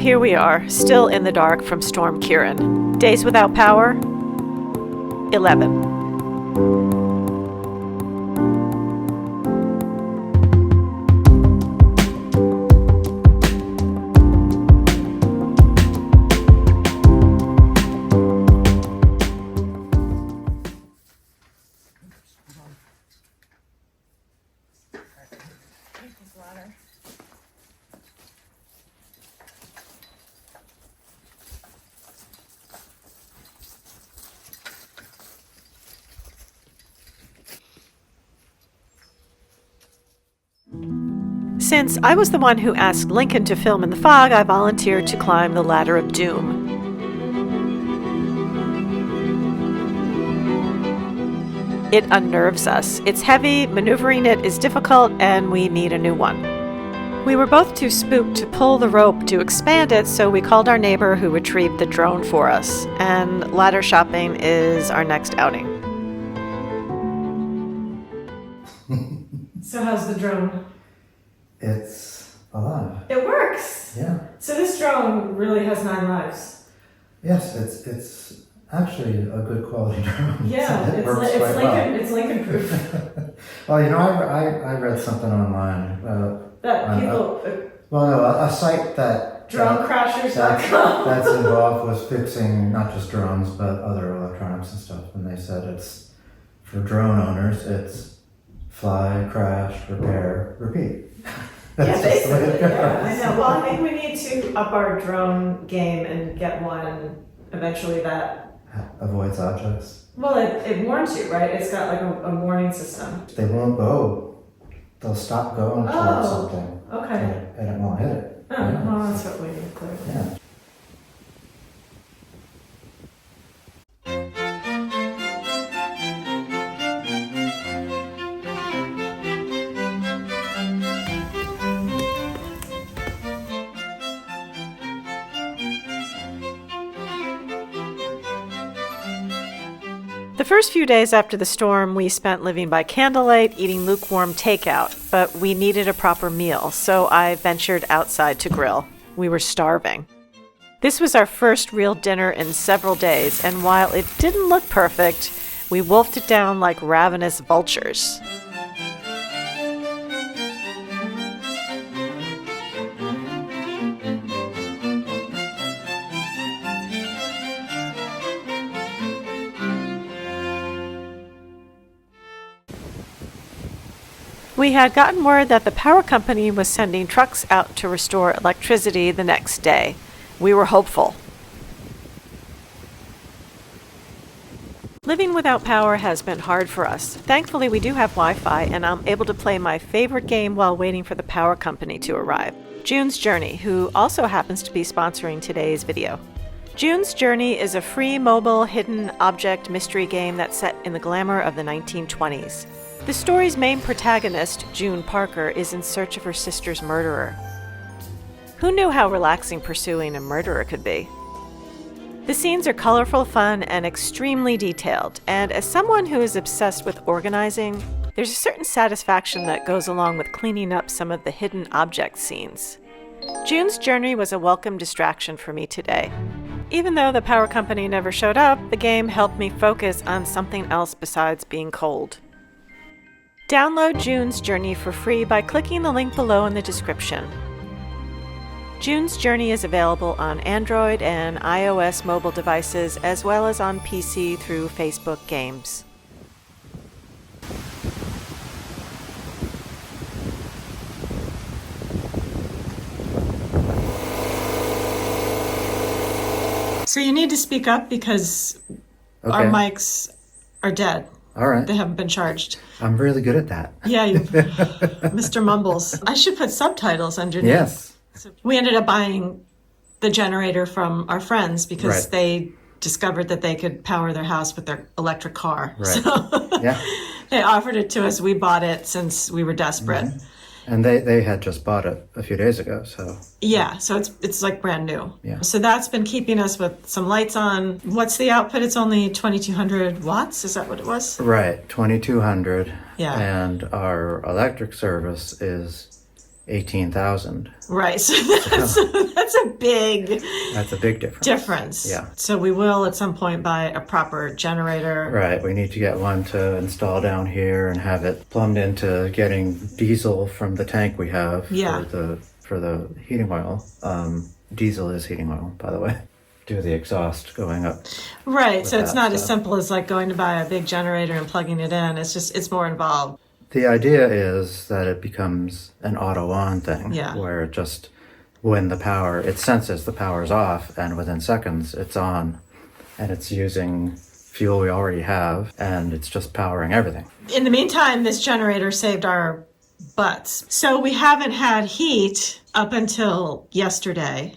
here we are, still in the dark from Storm Ciaran. Days without power, 11. Since I was the one who asked Lincoln to film in the fog, I volunteered to climb the ladder of doom. It unnerves us. It's heavy, maneuvering it is difficult, and we need a new one. We were both too spooked to pull the rope to expand it, so we called our neighbor who retrieved the drone for us, and ladder shopping is our next outing. So how's the drone? It's alive. It works! Yeah. So this drone really has 9 lives. Yes, it's actually a good quality drone. Yeah, it's Lincoln proof. Well, you know, I read something online. A site that Dronecrashers.com. that's involved with fixing not just drones but other electronics and stuff. And they said it's for drone owners. It's fly, crash, repair, repeat. Yeah, basically. Yeah, I know. Well, I think we need to up our drone game and get one eventually that avoids objects. Well, it warns you, right? It's got like a warning system. They won't go. They'll stop going towards something. Okay. And it won't hit it. Oh, yeah. Well, that's what we need, clearly. Yeah. The first few days after the storm, we spent living by candlelight, eating lukewarm takeout, but we needed a proper meal, so I ventured outside to grill. We were starving. This was our first real dinner in several days, and while it didn't look perfect, we wolfed it down like ravenous vultures. We had gotten word that the power company was sending trucks out to restore electricity the next day. We were hopeful. Living without power has been hard for us. Thankfully, we do have Wi-Fi, and I'm able to play my favorite game while waiting for the power company to arrive. June's Journey, who also happens to be sponsoring today's video. June's Journey is a free mobile hidden object mystery game that's set in the glamour of the 1920s. The story's main protagonist, June Parker, is in search of her sister's murderer. Who knew how relaxing pursuing a murderer could be? The scenes are colorful, fun, and extremely detailed, and as someone who is obsessed with organizing, there's a certain satisfaction that goes along with cleaning up some of the hidden object scenes. June's Journey was a welcome distraction for me today. Even though the power company never showed up, the game helped me focus on something else besides being cold. Download June's Journey for free by clicking the link below in the description. June's Journey is available on Android and iOS mobile devices as well as on PC through Facebook Games. So you need to speak up because our mics are dead. All right. They haven't been charged. I'm really good at that. Yeah, Mr. Mumbles. I should put subtitles underneath. Yes. So we ended up buying the generator from our friends because they discovered that they could power their house with their electric car. Right. So they offered it to us. We bought it since we were desperate. Mm-hmm. And they had just bought it a few days ago, so. Yeah, so it's like brand new. Yeah. So that's been keeping us with some lights on. What's the output? It's only 2,200 watts? Is that what it was? Right, 2,200. Yeah. And our electric service is 18,000. Right. So that's a big That's a big difference. Yeah. So we will at some point buy a proper generator. Right. We need to get one to install down here and have it plumbed into getting diesel from the tank we have Yeah. for the heating oil. Diesel is heating oil, by the way. Do the exhaust going up. Right. So it's that not as stuff. simple as like going to buy a big generator and plugging it in. It's more involved. The idea is that it becomes an auto-on thing, Yeah. where it just, when it senses the power's off, and within seconds it's on, and it's using fuel we already have, and it's just powering everything. In the meantime, this generator saved our butts. So we haven't had heat up until yesterday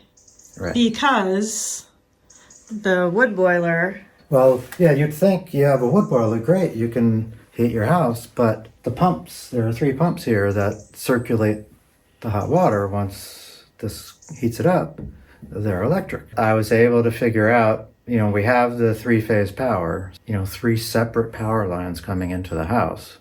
Right. because the wood boiler. Well, yeah, you'd think you have a wood boiler, great, you can heat your house, but the pumps, there are 3 pumps here that circulate the hot water once this heats it up. They're electric. I was able to figure out, we have the 3-phase power, 3 separate power lines coming into the house.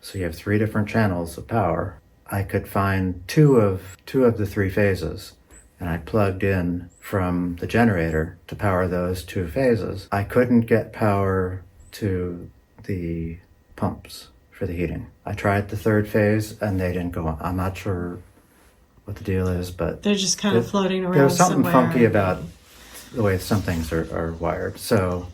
So you have 3 different channels of power. I could find two of the 3 phases, and I plugged in from the generator to power those 2 phases. I couldn't get power to the pumps for the heating. I tried the 3rd phase and they didn't go on. I'm not sure what the deal is, but They're just kind of floating around. there was something somewhere. funky about the way some things are wired. So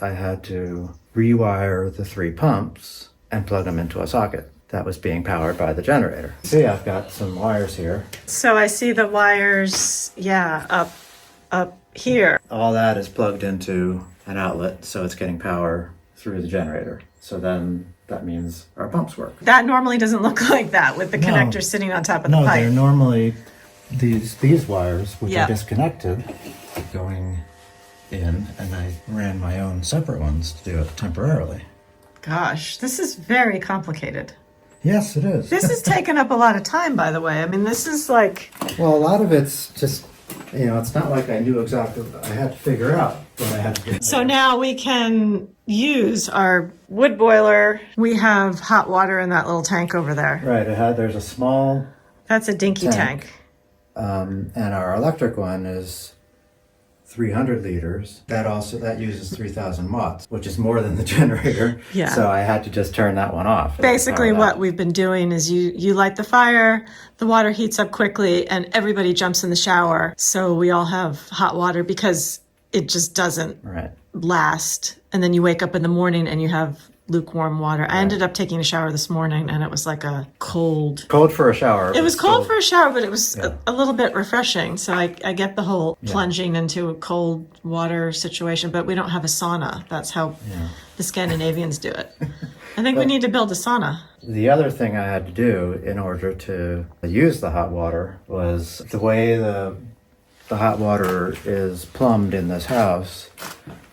I had to rewire the 3 pumps and plug them into a socket that was being powered by the generator. See, I've got some wires here. So I see the wires, up here. All that is plugged into an outlet, so it's getting power through the generator. So then that means our pumps work. That normally doesn't look like that with the No. connector sitting on top of the No, pipe. they're normally these wires, which Yeah. are disconnected, going in, and I ran my own separate ones to do it temporarily. Gosh, this is very complicated. Yes, it is. This has taken up a lot of time, by the way. I mean, this is like, Well, a lot of it's just, it's not like I knew exactly. I had to figure out what I had to do. so now we can use our wood boiler. We have hot water in that little tank over there. Right, there's a small, That's a dinky tank. and our electric one is 300 liters. That uses 3,000 watts, which is more than the generator. Yeah. So I had to just turn that one off. Basically, Power what that. we've been doing is you light the fire, the water heats up quickly, and everybody jumps in the shower. So we all have hot water because it just doesn't Right. last. And then you wake up in the morning and you have lukewarm water. I ended up taking a shower this morning and it was like a cold. Cold for a shower. It was but cold still- for a shower, but it was Yeah. a little bit refreshing. So I get the whole plunging into a cold water situation, but we don't have a sauna. That's how the Scandinavians do it. I think we need to build a sauna. The other thing I had to do in order to use the hot water was the way the hot water is plumbed in this house.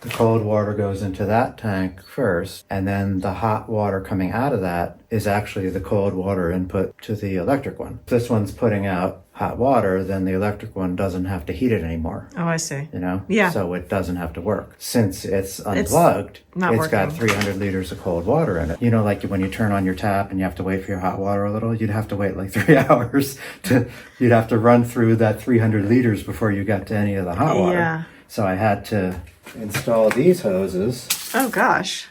The cold water goes into that tank first, and then the hot water coming out of that is actually the cold water input to the electric one. If this one's putting out hot water, then the electric one doesn't have to heat it anymore. Oh, I see. Yeah. So it doesn't have to work. Since it's unplugged, not it's got working. 300 liters of cold water in it. Like when you turn on your tap and you have to wait for your hot water a little, you'd have to wait like 3 hours you'd have to run through that 300 liters before you got to any of the hot water. Yeah. So I had to install these hoses. Oh, gosh.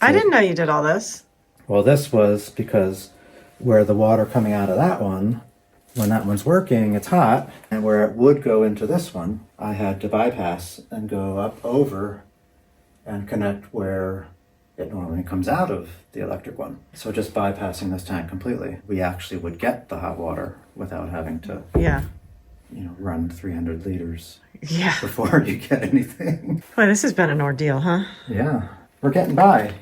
I didn't know you did all this. Well, this was because where the water coming out of that one, when that one's working, it's hot, and where it would go into this one, I had to bypass and go up over and connect where it normally comes out of the electric one. So just bypassing this tank completely, we actually would get the hot water without having to, Yeah. run 300 liters Yeah. before you get anything. Boy, this has been an ordeal, huh? Yeah, we're getting by.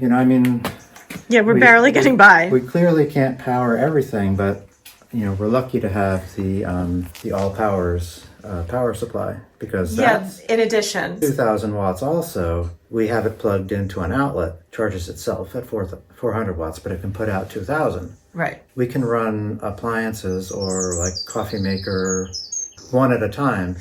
Yeah, we're We- barely getting by. We clearly can't power everything, but we're lucky to have the all powers power supply, because that's in addition. 2,000 watts. Also, we have it plugged into an outlet, charges itself at 400 watts, but it can put out 2,000. Right. We can run appliances or like coffee maker one at a time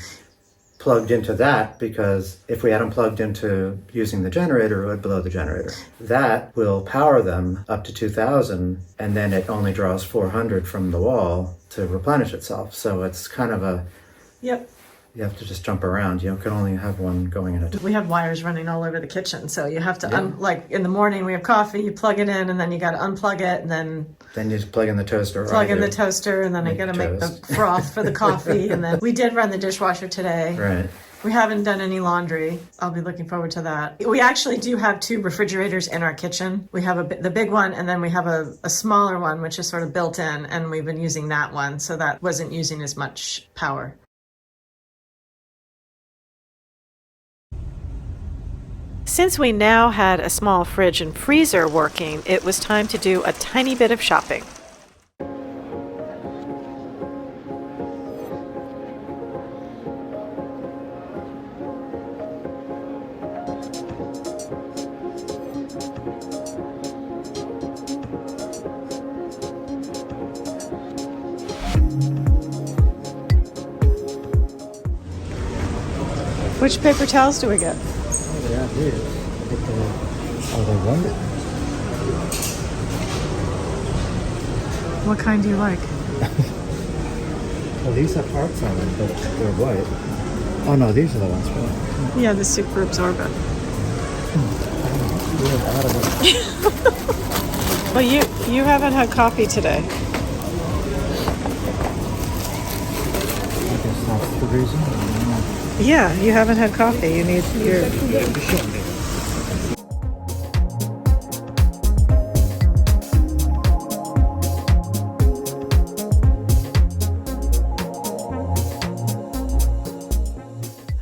plugged into that, because if we had them plugged into using the generator, it would blow the generator. That will power them up to 2,000, and then it only draws 400 from the wall to replenish itself. So it's kind of a... Yep. You have to just jump around. You can only have one going in a time. We have wires running all over the kitchen, so you have to, like in the morning we have coffee, you plug it in, and then you got to unplug it, and then you just plug in the toaster. Plug in the toaster, and then I got to make the froth for the coffee, and then we did run the dishwasher today. Right. We haven't done any laundry. I'll be looking forward to that. We actually do have 2 refrigerators in our kitchen. We have the big one, and then we have a smaller one, which is sort of built in, and we've been using that one, so that wasn't using as much power. Since we now had a small fridge and freezer working, it was time to do a tiny bit of shopping. Which paper towels do we get? Yeah, dude. They run it. What kind do you like? Well, these have hearts on them, but they're white. Oh no, these are the ones for that. Yeah, the super absorbent. Well, you haven't had coffee today. I guess that's the reason. Yeah, you haven't had coffee. You need your...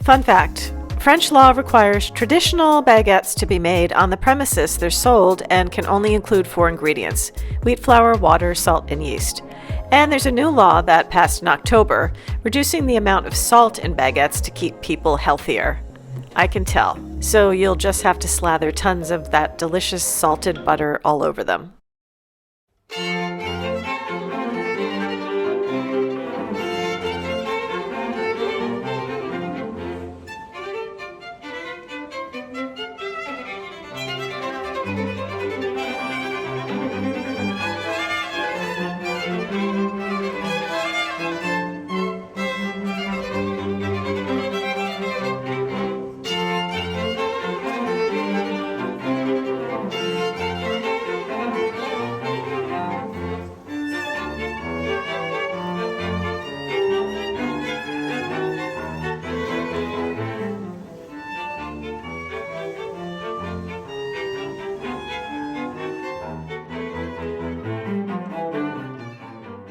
Fun fact, French law requires traditional baguettes to be made on the premises they're sold and can only include 4 ingredients: wheat flour, water, salt, and yeast. And there's a new law that passed in October, reducing the amount of salt in baguettes to keep people healthier. I can tell, so you'll just have to slather tons of that delicious salted butter all over them.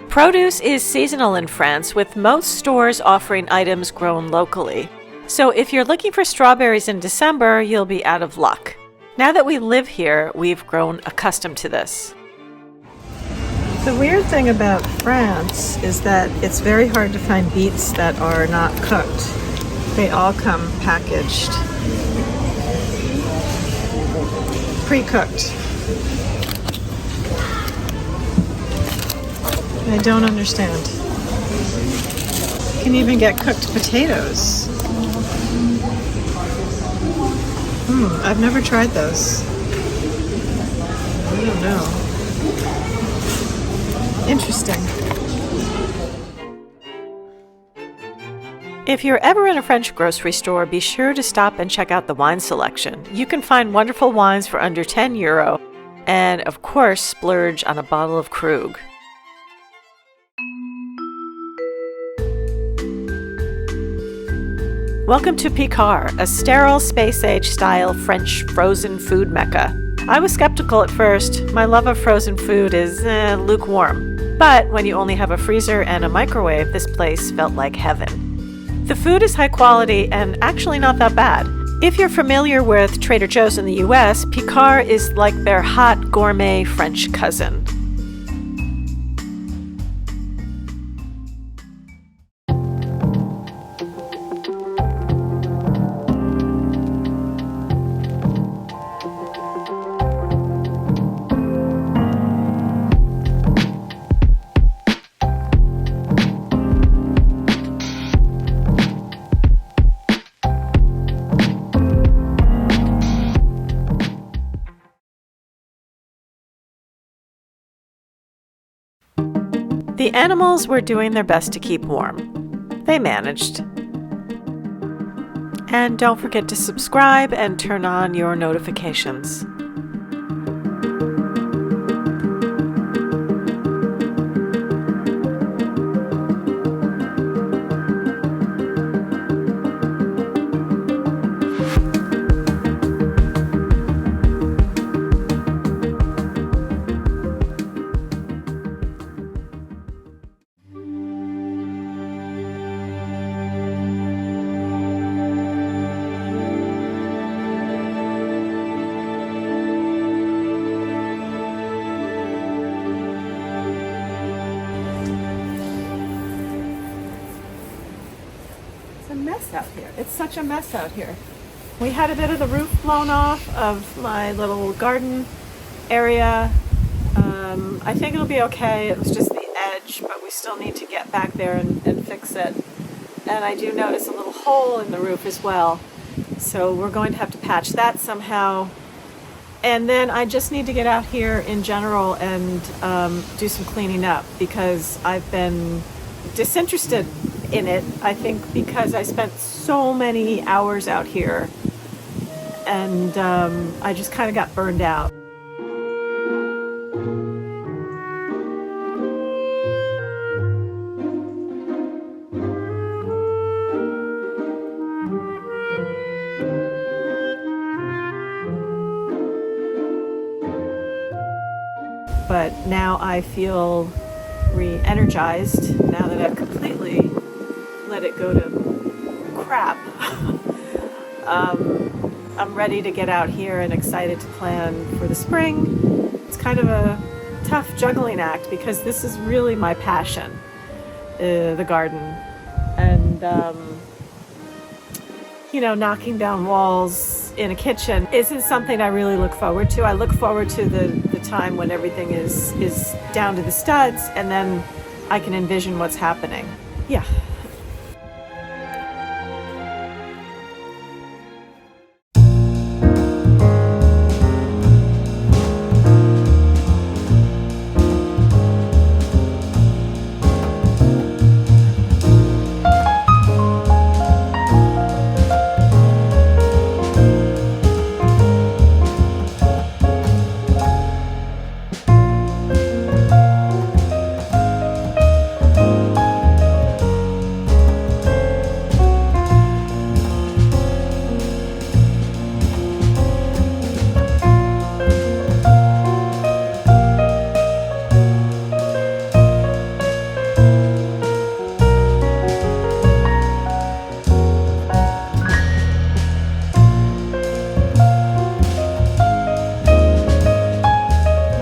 Produce is seasonal in France, with most stores offering items grown locally. So if you're looking for strawberries in December, you'll be out of luck. Now that we live here, we've grown accustomed to this. The weird thing about France is that it's very hard to find beets that are not cooked. They all come packaged, pre-cooked. I don't understand. You can even get cooked potatoes. I've never tried those. I don't know. Interesting. If you're ever in a French grocery store, be sure to stop and check out the wine selection. You can find wonderful wines for under €10, and of course, splurge on a bottle of Krug. Welcome to Picard, a sterile space-age style French frozen food mecca. I was skeptical at first. My love of frozen food is lukewarm. But when you only have a freezer and a microwave, this place felt like heaven. The food is high quality and actually not that bad. If you're familiar with Trader Joe's in the US, Picard is like their hot gourmet French cousin. The animals were doing their best to keep warm. They managed. And don't forget to subscribe and turn on your notifications. Mess out here. It's such a mess out here. We had a bit of the roof blown off of my little garden area. I think it'll be okay. It was just the edge, but we still need to get back there and fix it. And I do notice a little hole in the roof as well. So we're going to have to patch that somehow. And then I just need to get out here in general and do some cleaning up because I've been disinterested in it, I think, because I spent so many hours out here and I just kind of got burned out. But now I feel re-energized now that I've completely let it go to crap. I'm ready to get out here and excited to plan for the spring. It's kind of a tough juggling act because this is really my passion, the garden. And, knocking down walls in a kitchen isn't something I really look forward to. I look forward to the time when everything is down to the studs and then I can envision what's happening. Yeah.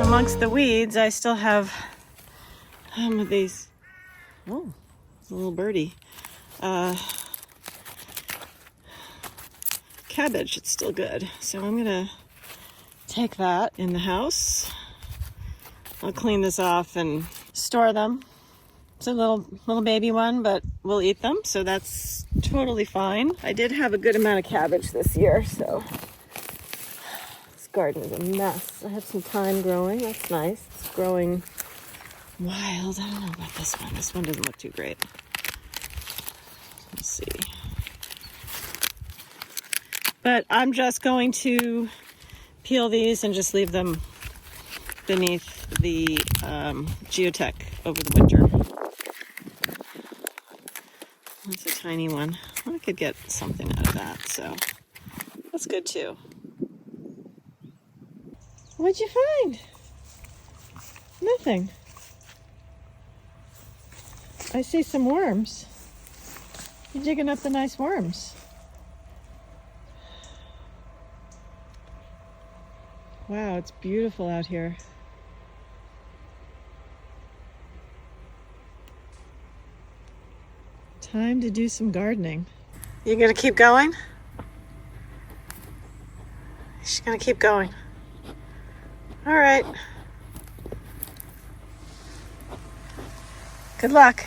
Amongst the weeds, I still have of these. Oh, it's a little birdie. Cabbage, it's still good. So I'm gonna take that in the house. I'll clean this off and store them. It's a little baby one, but we'll eat them, so that's totally fine. I did have a good amount of cabbage this year, so this garden is a mess. I have some thyme growing, that's nice. It's growing wild. I don't know about this one. This one doesn't look too great. Let's see. But I'm just going to peel these and just leave them beneath the geotech over the winter. That's a tiny one. I could get something out of that, so that's good too. What'd you find? Nothing. I see some worms. You're digging up the nice worms. Wow, it's beautiful out here. Time to do some gardening. You gonna keep going? She's gonna keep going. All right. Good luck.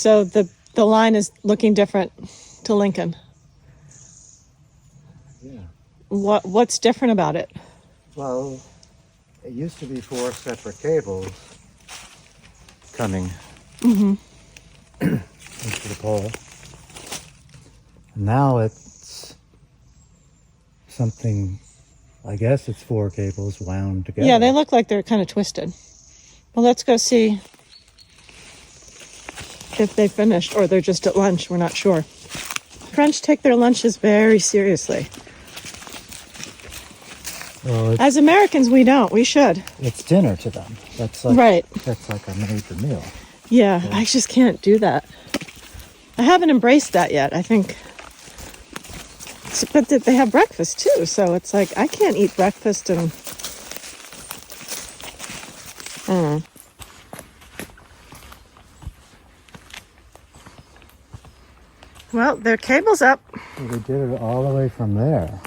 So the line is looking different to Lincoln. Yeah. What's different about it? Well, it used to be 4 separate cables coming into the pole. Now it's something, I guess it's 4 cables wound together. Yeah, they look like they're kind of twisted. Well, let's go see if they finished or they're just at lunch. We're not sure. French take their lunches very seriously. Well, As Americans, we don't. We should. it's dinner to them. That's like, Right. That's like a major meal. Yeah, I just can't do that. I haven't embraced that yet, I think. But they have breakfast too, so it's like I can't eat breakfast and... Well, their cable's up. So they did it all the way from there.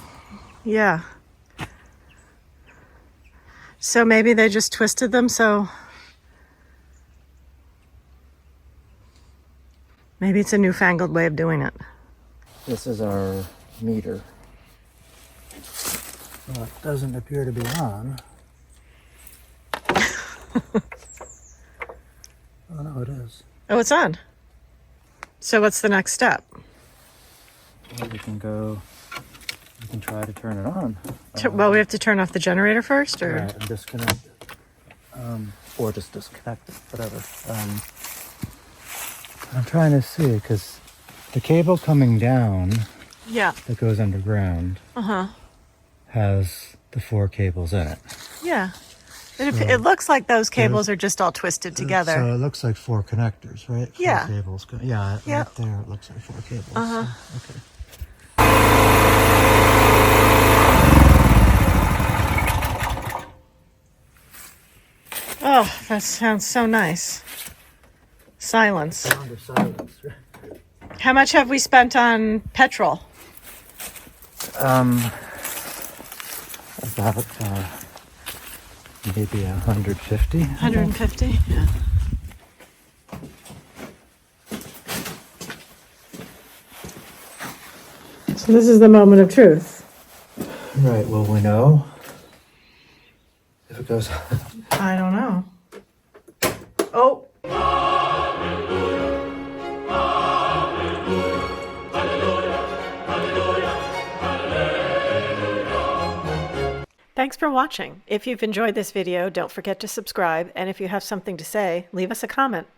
Yeah. So maybe they just twisted them, so... Maybe it's a newfangled way of doing it. This is our meter. Well, it doesn't appear to be on. Oh no, it is. Oh, it's on. So what's the next step? Well, we can try to turn it on. Well, we have to turn off the generator first, or? Right, and disconnect it. Or just disconnect it, whatever. I'm trying to see, because the cable coming down Yeah. that goes underground has the 4 cables in it. Yeah. It looks like those cables are just all twisted together. So it looks like 4 connectors, right? 4 Yeah. cables. Yeah, Yeah. right there it looks like 4 cables. Okay. Oh, that sounds so nice. Silence. Sound of silence. How much have we spent on petrol? About maybe 150. 150? Yeah. So this is the moment of truth. Right, will we know if it goes? I don't know. Oh. Thanks for watching. If you've enjoyed this video, don't forget to subscribe, and if you have something to say, leave us a comment.